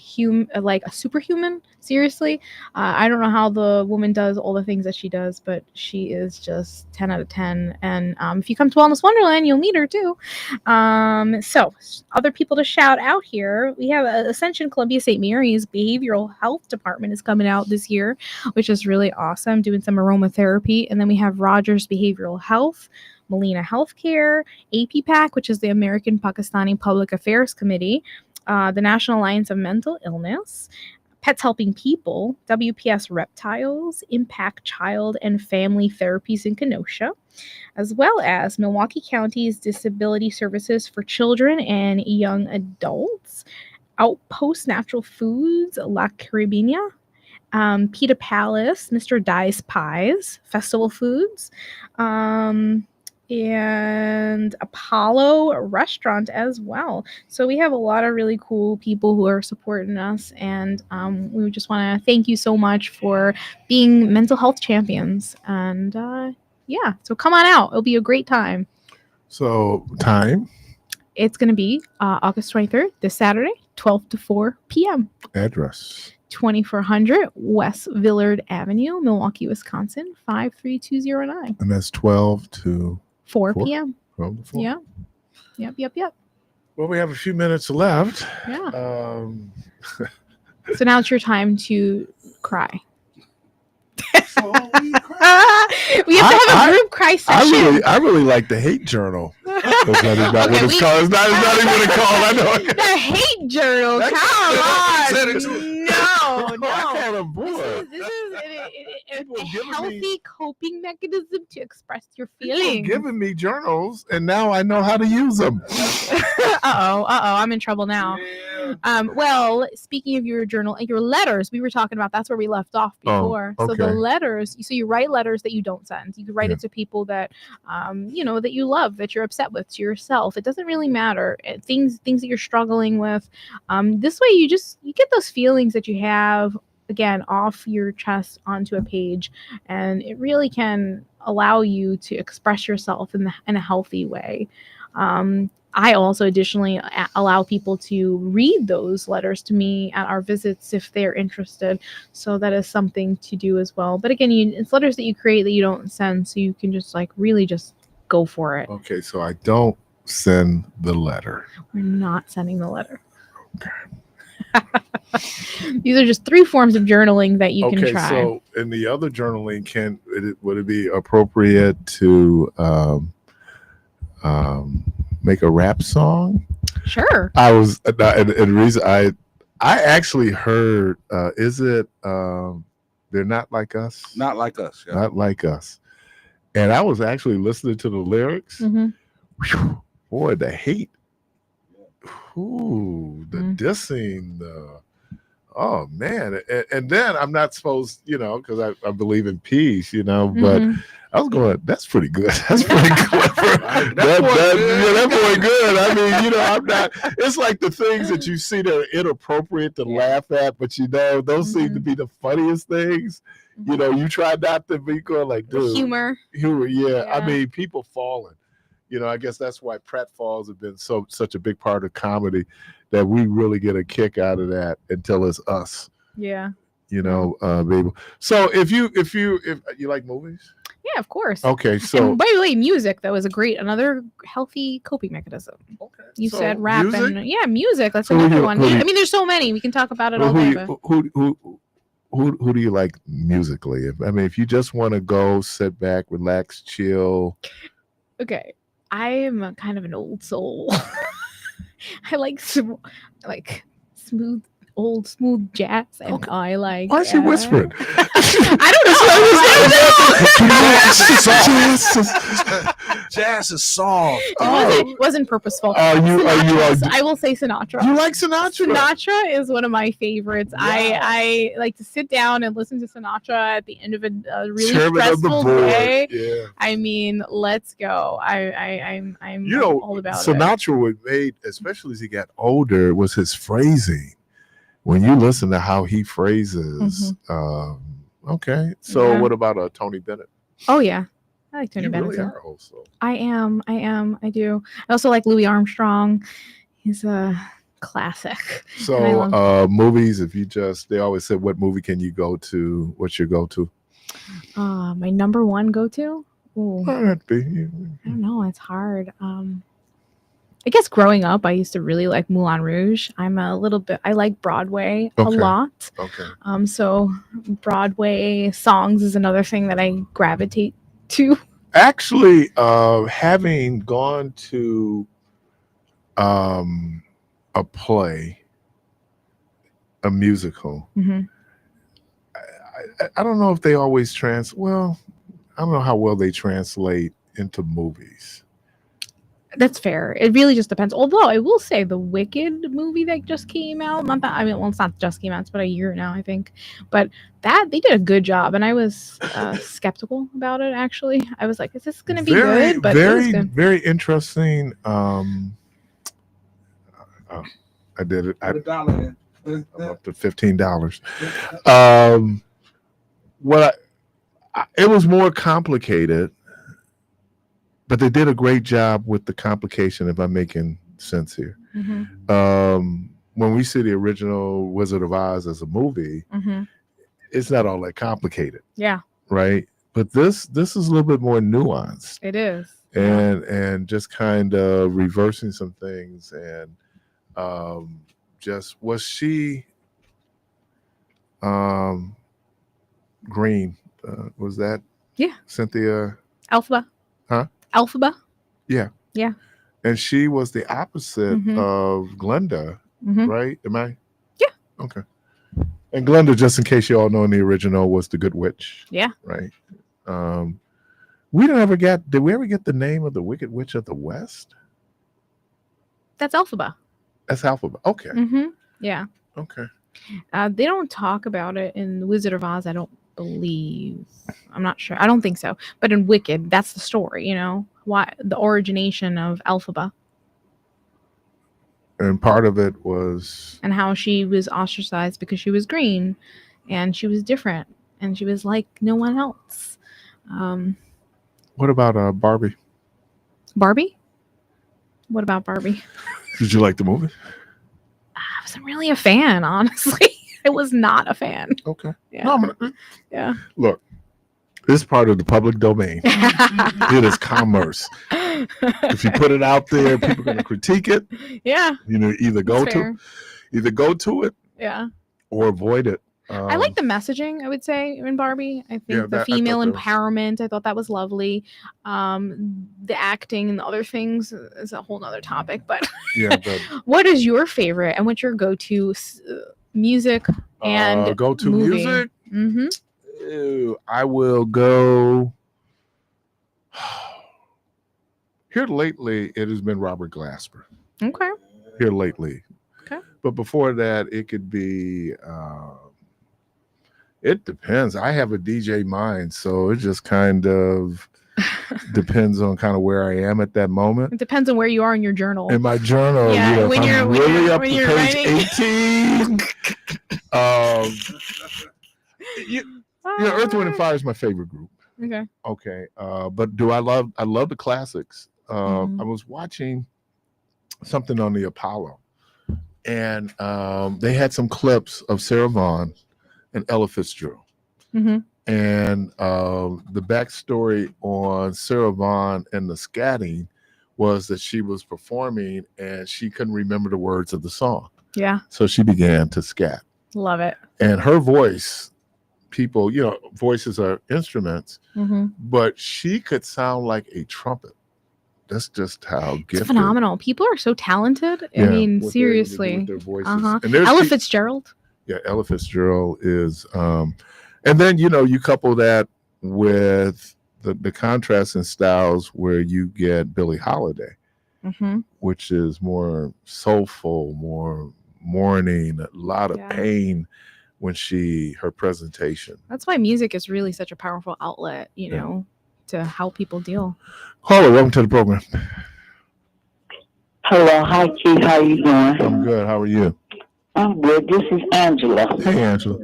S2: superhuman. Seriously. I don't know how the woman does all the things that she does, but she is just 10 out of 10. And if you come to Wellness Wonderland, you'll meet her too. So other people to shout out here. We have Ascension Columbia St. Mary's Behavioral Health Department is coming out this year, which is really awesome, doing some aromatherapy. And then we have Rogers Behavioral Health, Molina Healthcare, APPAC, which is the American Pakistani Public Affairs Committee, the National Alliance of Mental Illness, Pets Helping People, WPS Reptiles, Impact Child and Family Therapies in Kenosha, as well as Milwaukee County's Disability Services for Children and Young Adults, Outpost Natural Foods, La Carabina, Pita Palace, Mr. Dye's Pies, Festival Foods, and Apollo Restaurant as well. So we have a lot of really cool people who are supporting us, and we just want to thank you so much for being mental health champions. And so come on out. It'll be a great time.
S1: So time?
S2: It's going to be August 23rd, this Saturday, 12 to 4 p.m.
S1: Address.
S2: 2400 West Villard Avenue, Milwaukee, Wisconsin, 53209.
S1: And that's 12 to
S2: 4
S1: 4?
S2: p.m.
S1: 12 to 4.
S2: Yeah. Yep.
S1: Well, we have a few minutes left.
S2: Yeah.
S1: So
S2: So now it's your time to cry.
S3: So we
S2: We have to have a group cry session.
S1: I really like the hate journal. That's not what
S2: Okay,
S1: it's called. It's not even what it's called. I know.
S2: The hate journal.
S3: Said it
S2: Come
S3: too.
S2: on. No.
S1: I can't avoid.
S2: This is
S1: People
S2: a
S1: giving
S2: healthy
S1: me-
S2: coping mechanism to express your
S1: People
S2: feelings.
S1: giving me journals, and now I know how to use them.
S2: Uh-oh, I'm in trouble now. Well, speaking of your journal, your letters, we were talking about, that's where we left off before. So the
S1: okay.
S2: letters, so you write letters that you don't send. You can write it to people that, that you love, that you're upset with, to yourself. It doesn't really matter. Things that you're struggling with. This way you get those feelings that you have, again, off your chest onto a page, and it really can allow you to express yourself in a healthy way. I also additionally allow people to read those letters to me at our visits if they're interested. So that is something to do as well. But again, it's letters that you create that you don't send, so you can just really just go for it.
S1: Okay, so I don't send the letter.
S2: We're not sending the letter. These are just 3 forms of journaling that you can try.
S1: So in the other journaling, would it be appropriate to make a rap song?
S2: Sure.
S1: I was and the reason I actually heard is it They're Not Like Us?
S3: Not Like Us. Yeah.
S1: Not Like Us. And I was actually listening to the lyrics.
S2: Mhm.
S1: Whew, boy, the hate. Ooh, the dissing, oh man. And then I'm not supposed, because I believe in peace, but
S2: Mhm.
S1: I was going, that's pretty good. That's pretty clever. that boy good. I mean, I'm not, it's like the things that you see that are inappropriate to laugh at, but those seem to be the funniest things. You try not to be going like, dude.
S2: Humor.
S1: Yeah. I mean, people falling. I guess that's why pratfalls have been such a big part of comedy, that we really get a kick out of that until it's us.
S2: Yeah.
S1: Baby. So if you like movies?
S2: Yeah, of course.
S1: Okay, so
S2: And by the way, music though is another healthy coping mechanism.
S1: okay.
S2: You
S1: So
S2: said rap
S1: music?
S2: and music. That's
S1: So who
S2: another
S1: you-
S2: one.
S1: who you-
S2: I mean, there's so many. We can talk about it all
S1: Well,
S2: day. But
S1: who do you like musically? If you just want to go sit back, relax, chill.
S2: okay, I am kind of an old soul. I like smooth jazz, and I like.
S1: Why is she whispering?
S2: I don't know.
S3: Jazz is soft.
S2: It wasn't purposeful.
S1: Are you
S2: I will say Sinatra.
S1: you like Sinatra?
S2: Sinatra is one of my favorites. I like to sit down and listen to Sinatra at the end of a really
S1: Chairman of the
S2: stressful
S1: board.
S2: day.
S1: Yeah.
S2: I mean, let's go. I'm all about it.
S1: Sinatra was made, especially as he got older, was his phrasing. When you listen to how he phrases, okay. So
S2: Yeah.
S1: what about Tony Bennett?
S2: Oh yeah, I like Tony
S1: You
S2: Bennett
S1: really
S2: too.
S1: are old soul.
S2: I am. I do. I also like Louis Armstrong. He's a classic.
S1: So movies, they always said, what movie can you go to? What's your go-to?
S2: My number one go-to. Ooh,
S1: That'd be.
S2: I don't know. It's hard. I guess growing up, I used to really like Moulin Rouge. I like Broadway a
S1: Okay.
S2: lot.
S1: Okay.
S2: So Broadway songs is another thing that I gravitate to.
S1: Actually, having gone to a play, a musical, I don't know if they always I don't know how well they translate into movies.
S2: That's fair. It really just depends. Although I will say the Wicked movie that just came out, it's not just came out, it's about a year now, I think. But that they did a good job, and I was skeptical about it. Actually, I was like, "Is this going to be good?" But it was
S1: very,
S2: good.
S1: very interesting. I did it.
S3: Put a dollar
S1: I'm up to $15. It was more complicated, but they did a great job with the complication, if I'm making sense here. when we see the original Wizard of Oz as a movie, it's not all that complicated.
S2: Yeah.
S1: Right. But this is a little bit more nuanced.
S2: It is.
S1: And just kind of reversing some things. And just, was she green? Was that Cynthia?
S2: Elphaba.
S1: Huh?
S2: Elphaba.
S1: Yeah.
S2: Yeah.
S1: And she was the opposite of Glenda, right? Am I?
S2: Yeah.
S1: Okay. And Glenda, just in case you all know, in the original was the Good Witch.
S2: Yeah.
S1: Right. Did we ever get the name of the Wicked Witch of the West?
S2: That's Elphaba.
S1: That's Elphaba. Okay.
S2: Yeah.
S1: Okay.
S2: They don't talk about it in The Wizard of Oz, I don't believe. I'm not sure. I don't think so. But in Wicked, that's the story, why the origination of Elphaba.
S1: And part of it was...
S2: And how she was ostracized because she was green and she was different and she was like no one else.
S1: What about Barbie?
S2: Barbie? What about Barbie?
S1: Did you like the movie?
S2: I wasn't really a fan, honestly. I was not a fan.
S1: Okay.
S2: Yeah.
S1: No,
S2: yeah.
S1: Look, this is part of the public domain. It is commerce. If you put it out there, people are going to critique it.
S2: Yeah.
S1: Either go to it,
S2: yeah,
S1: or avoid it.
S2: I like the messaging, I would say, in Barbie. I think the female empowerment, I thought that was lovely. The acting and the other things is a whole nother topic. But what is your favorite and what's your go-to music and
S1: go-to
S2: movie?
S1: music? I will go... Here lately, it has been Robert Glasper.
S2: Okay.
S1: Here lately.
S2: Okay.
S1: But before that, it could be... it depends. I have a DJ mind, so it just kind of depends on kind of where I am at that moment.
S2: It depends on where you are in your journal.
S1: In my journal,
S2: when
S1: I'm really up to page
S2: writing.
S1: 18. Earth, Wind, and Fire is my favorite group. Okay. But I love the classics. I was watching something on the Apollo, and they had some clips of Sarah Vaughan and Ella Fitzgerald. And the backstory on Sarah Vaughan and the scatting was that she was performing and she couldn't remember the words of the song.
S2: Yeah.
S1: So she began to scat.
S2: Love it.
S1: And her voice, people, voices are instruments, but she could sound like a trumpet. That's just how gifted.
S2: It's phenomenal. People are so talented. I mean, seriously.
S1: With their voices. And
S2: Ella Fitzgerald.
S1: Yeah, Ella Fitzgerald is, and then you couple that with the contrast in styles where you get Billie Holiday, which is more soulful, more mourning, a lot of pain when her presentation.
S2: That's why music is really such a powerful outlet, to help people deal.
S1: Caller, welcome to the program.
S5: Hello, hi Keith, how you doing?
S1: I'm good. How are you?
S5: I'm good. This is Angela.
S1: Hey, Angela.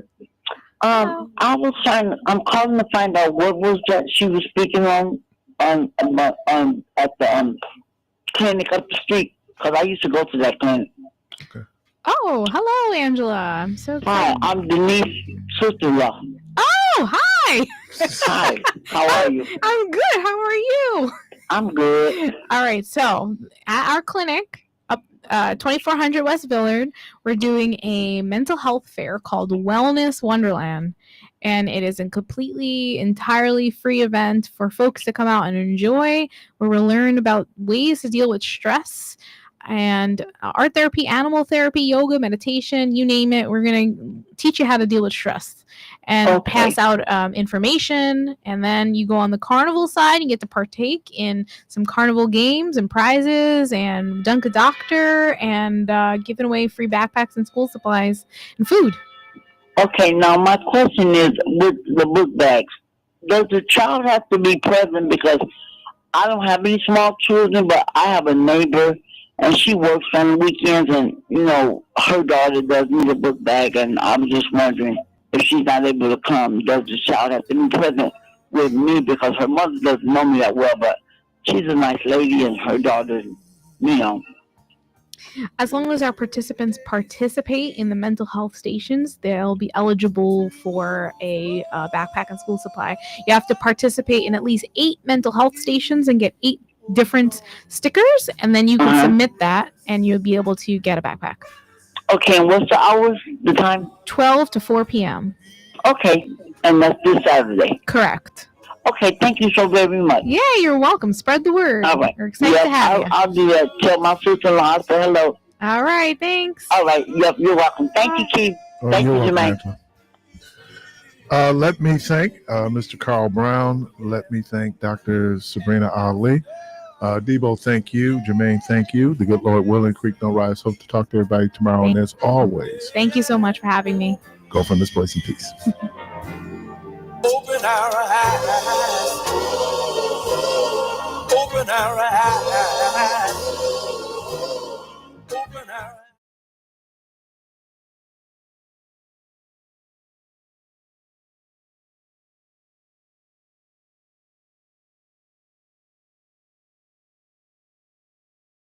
S5: I'm calling to find out what was that she was speaking on at the clinic up the street, because I used to go to that clinic.
S1: Okay.
S2: Oh, hello, Angela. I'm so excited.
S5: Hi, I'm Denise sister-in-law.
S2: Oh, hi.
S5: Hi, how are you?
S2: I'm good. How are you?
S5: I'm good.
S2: All right. So at our clinic, 2400 West Villard, we're doing a mental health fair called Wellness Wonderland, and it is a entirely free event for folks to come out and enjoy, where we'll learn about ways to deal with stress and art therapy, animal therapy, yoga, meditation, you name it. We're going to teach you how to deal with stress and pass out information. And then you go on the carnival side and get to partake in some carnival games and prizes and dunk a doctor and giving away free backpacks and school supplies and food.
S5: Okay, now my question is, with the book bags, does the child have to be present? Because I don't have any small children, but I have a neighbor, and she works on weekends, and, her daughter does need a book bag, and I was just wondering, if she's not able to come, does the child have to be present with me? Because her mother doesn't know me that well, but she's a nice lady, and her daughter,
S2: As long as our participants participate in the mental health stations, they'll be eligible for a backpack and school supply. You have to participate in at least 8 mental health stations and get 8 different stickers, and then you can submit that, and you'll be able to get a backpack.
S5: Okay, and what's the hours, the time?
S2: 12 to 4 p.m.
S5: Okay, and that's this Saturday.
S2: Correct.
S5: Okay, thank you so very much.
S2: Yeah, you're welcome. Spread the word.
S5: All right.
S2: We're excited to have you.
S5: I'll do that. Tell my sister-in-law I say hello.
S2: All right, thanks.
S5: All right, yep, you're welcome. Thank you, Keith. Thank
S1: you're
S5: you,
S1: welcome,
S5: Jermaine.
S1: Angela. Let me thank Mr. Carl Brown. Let me thank Dr. Sabrina Ali. Debo, thank you. Jermaine, thank you. The good Lord willing, Creek Don't Rise. Hope to talk to everybody tomorrow. And as always,
S2: thank you so much for having me.
S1: Go from this place in peace.
S6: Open our eyes. Open our eyes.